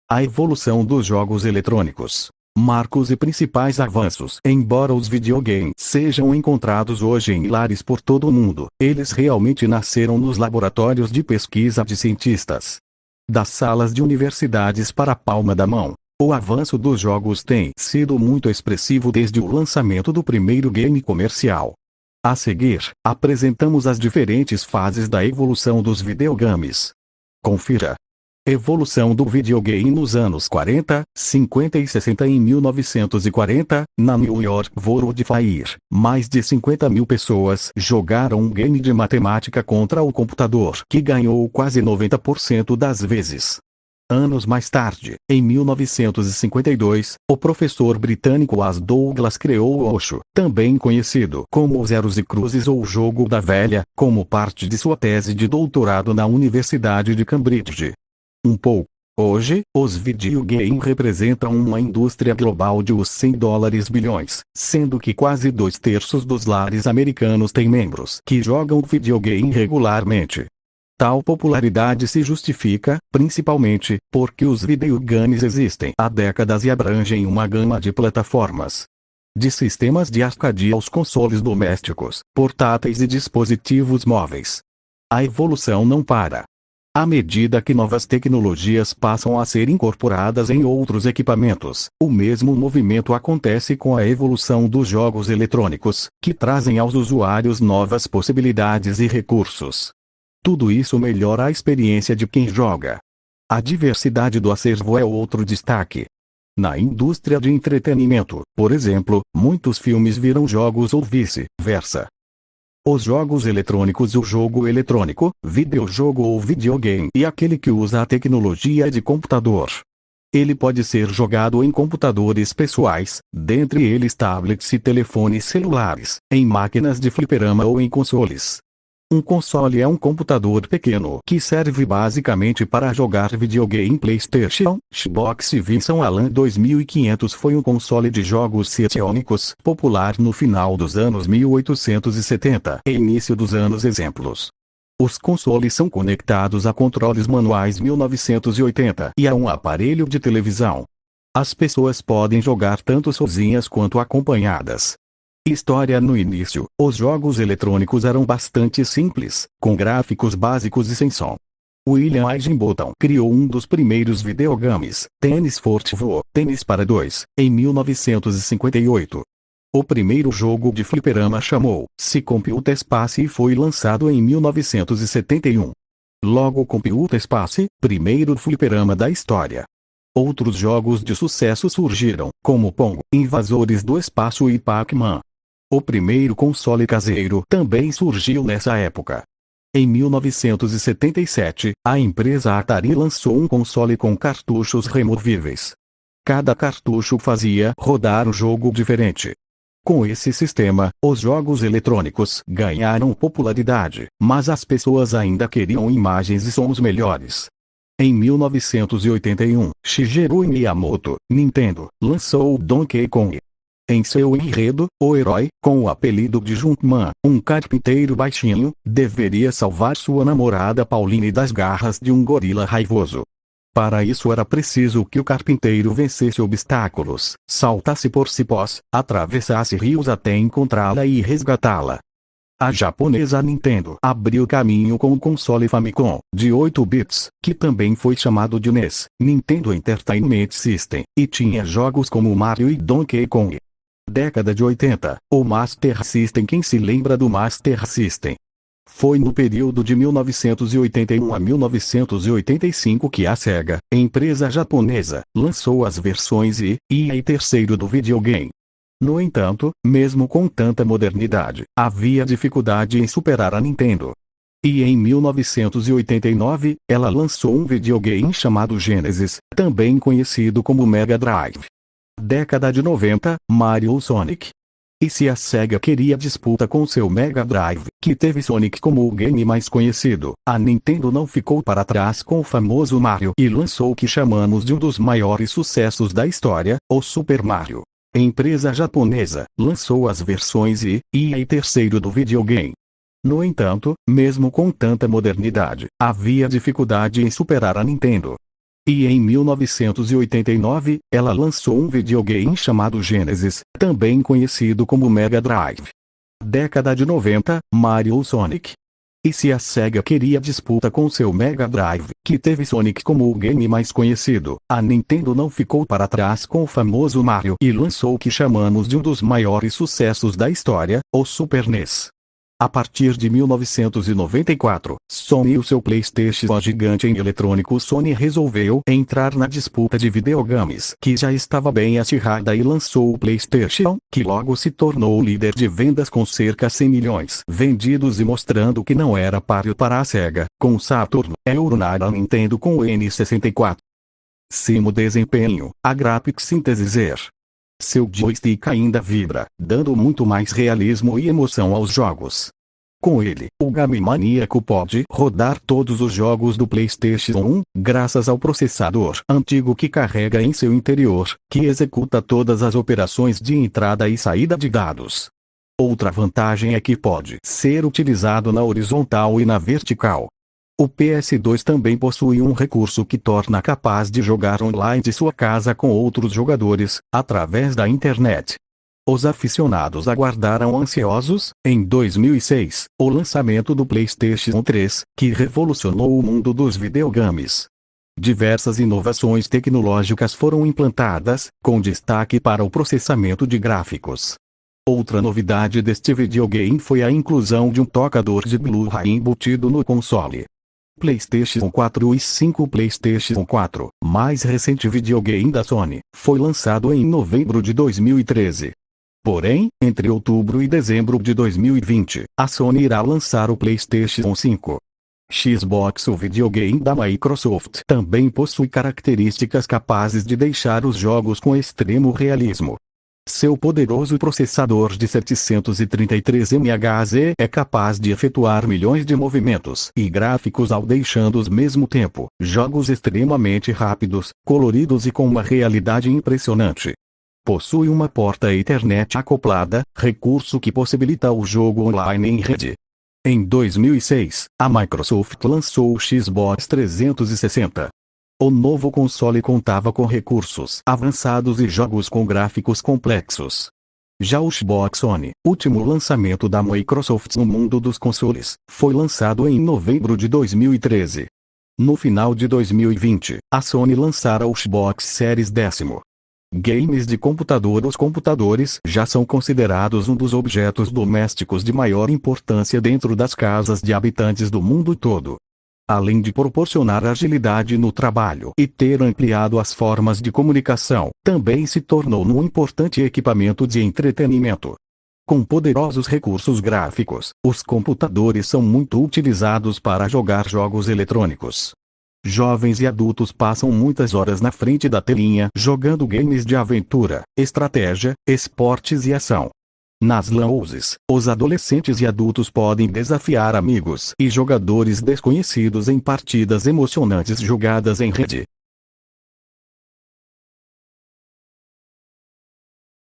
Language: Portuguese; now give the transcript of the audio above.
A evolução dos jogos eletrônicos. Marcos e principais avanços. Embora os videogames sejam encontrados hoje em lares por todo o mundo, eles realmente nasceram nos laboratórios de pesquisa de cientistas. Das salas de universidades para a palma da mão. O avanço dos jogos tem sido muito expressivo desde o lançamento do primeiro game comercial. A seguir, apresentamos as diferentes fases da evolução dos videogames. Confira. Evolução do videogame nos anos 40, 50 e 60. Em 1940, na New York World Fair, mais de 50 mil pessoas jogaram um game de matemática contra o computador, que ganhou quase 90% das vezes. Anos mais tarde, em 1952, o professor britânico As Douglas criou o Osho, também conhecido como Zeros e Cruzes ou Jogo da Velha, como parte de sua tese de doutorado na Universidade de Cambridge. Hoje, os videogames representam uma indústria global de uns $100 bilhões, sendo que quase 2/3 dos lares americanos têm membros que jogam videogame regularmente. Tal popularidade se justifica, principalmente, porque os videogames existem há décadas e abrangem uma gama de plataformas. De sistemas de arcade aos consoles domésticos, portáteis e dispositivos móveis. A evolução não para. À medida que novas tecnologias passam a ser incorporadas em outros equipamentos, o mesmo movimento acontece com a evolução dos jogos eletrônicos, que trazem aos usuários novas possibilidades e recursos. Tudo isso melhora a experiência de quem joga. A diversidade do acervo é outro destaque. Na indústria de entretenimento, por exemplo, muitos filmes viram jogos ou vice-versa. Os jogos eletrônicos. O jogo eletrônico, videojogo ou videogame é aquele que usa a tecnologia de computador. Ele pode ser jogado em computadores pessoais, dentre eles tablets e telefones celulares, em máquinas de fliperama ou em consoles. Um console é um computador pequeno que serve basicamente para jogar videogame. PlayStation, Xbox e Vinson Alan 2500 foi um console de jogos cetiônicos popular no final dos anos 1870 e início dos anos. Exemplos. Os consoles são conectados a controles manuais 1980 e a um aparelho de televisão. As pessoas podem jogar tanto sozinhas quanto acompanhadas. História. No início, os jogos eletrônicos eram bastante simples, com gráficos básicos e sem som. William Higginbotham criou um dos primeiros videogames, Tennis for Two, Tênis para dois, em 1958. O primeiro jogo de fliperama chamou-se Computer Space e foi lançado em 1971. Logo, Computer Space, primeiro fliperama da história. Outros jogos de sucesso surgiram, como Pong, Invasores do Espaço e Pac-Man. O primeiro console caseiro também surgiu nessa época. Em 1977, a empresa Atari lançou um console com cartuchos removíveis. Cada cartucho fazia rodar um jogo diferente. Com esse sistema, os jogos eletrônicos ganharam popularidade, mas as pessoas ainda queriam imagens e sons melhores. Em 1981, Shigeru Miyamoto, Nintendo, lançou o Donkey Kong. Em seu enredo, o herói, com o apelido de Jumpman, um carpinteiro baixinho, deveria salvar sua namorada Pauline das garras de um gorila raivoso. Para isso era preciso que o carpinteiro vencesse obstáculos, saltasse por cipós, atravessasse rios até encontrá-la e resgatá-la. A japonesa Nintendo abriu caminho com o console Famicom, de 8 bits, que também foi chamado de NES, Nintendo Entertainment System, e tinha jogos como Mario e Donkey Kong. Década de 80, o Master System. Quem se lembra do Master System? Foi no período de 1981 a 1985 que a Sega, empresa japonesa, lançou as versões I e terceiro do videogame. No entanto, mesmo com tanta modernidade, havia dificuldade em superar a Nintendo. E em 1989, ela lançou um videogame chamado Genesis, também conhecido como Mega Drive. Década de 90, Mario ou Sonic. E se a Sega queria disputa com seu Mega Drive, que teve Sonic como o game mais conhecido, a Nintendo não ficou para trás com o famoso Mario e lançou o que chamamos de um dos maiores sucessos da história, o Super Mario. A empresa japonesa lançou as versões I e terceiro do videogame. No entanto, mesmo com tanta modernidade, havia dificuldade em superar a Nintendo. E em 1989, ela lançou um videogame chamado Genesis, também conhecido como Mega Drive. Década de 90, Mario ou Sonic. E se a Sega queria disputa com seu Mega Drive, que teve Sonic como o game mais conhecido, a Nintendo não ficou para trás com o famoso Mario e lançou o que chamamos de um dos maiores sucessos da história, o Super NES. A partir de 1994, Sony e o seu PlayStation, a gigante em eletrônicos Sony, resolveu entrar na disputa de videogames, que já estava bem acirrada, e lançou o PlayStation, que logo se tornou o líder de vendas com cerca de 100 milhões vendidos e mostrando que não era páreo para a Sega, com o Saturn, Euronar, a Nintendo com o N64. Simo desempenho, a Graphics Synthesizer. Seu joystick ainda vibra, dando muito mais realismo e emoção aos jogos. Com ele, o game maníaco pode rodar todos os jogos do PlayStation 1, graças ao processador antigo que carrega em seu interior, que executa todas as operações de entrada e saída de dados. Outra vantagem é que pode ser utilizado na horizontal e na vertical. O PS2 também possui um recurso que torna capaz de jogar online de sua casa com outros jogadores, através da internet. Os aficionados aguardaram ansiosos, em 2006, o lançamento do PlayStation 3, que revolucionou o mundo dos videogames. Diversas inovações tecnológicas foram implantadas, com destaque para o processamento de gráficos. Outra novidade deste videogame foi a inclusão de um tocador de Blu-ray embutido no console. PlayStation 4 e 5. PlayStation 4, mais recente videogame da Sony, foi lançado em novembro de 2013. Porém, entre outubro e dezembro de 2020, a Sony irá lançar o PlayStation 5. Xbox, o videogame da Microsoft, também possui características capazes de deixar os jogos com extremo realismo. Seu poderoso processador de 733 MHz é capaz de efetuar milhões de movimentos e gráficos ao deixando ao mesmo tempo jogos extremamente rápidos, coloridos e com uma realidade impressionante. Possui uma porta Ethernet acoplada, recurso que possibilita o jogo online em rede. Em 2006, a Microsoft lançou o Xbox 360. O novo console contava com recursos avançados e jogos com gráficos complexos. Já o Xbox One, último lançamento da Microsoft no mundo dos consoles, foi lançado em novembro de 2013. No final de 2020, a Sony lançara o Xbox Series X. Games de computador. Os computadores já são considerados um dos objetos domésticos de maior importância dentro das casas de habitantes do mundo todo. Além de proporcionar agilidade no trabalho e ter ampliado as formas de comunicação, também se tornou um importante equipamento de entretenimento. Com poderosos recursos gráficos, os computadores são muito utilizados para jogar jogos eletrônicos. Jovens e adultos passam muitas horas na frente da telinha jogando games de aventura, estratégia, esportes e ação. Nas lan houses, os adolescentes e adultos podem desafiar amigos e jogadores desconhecidos em partidas emocionantes jogadas em rede.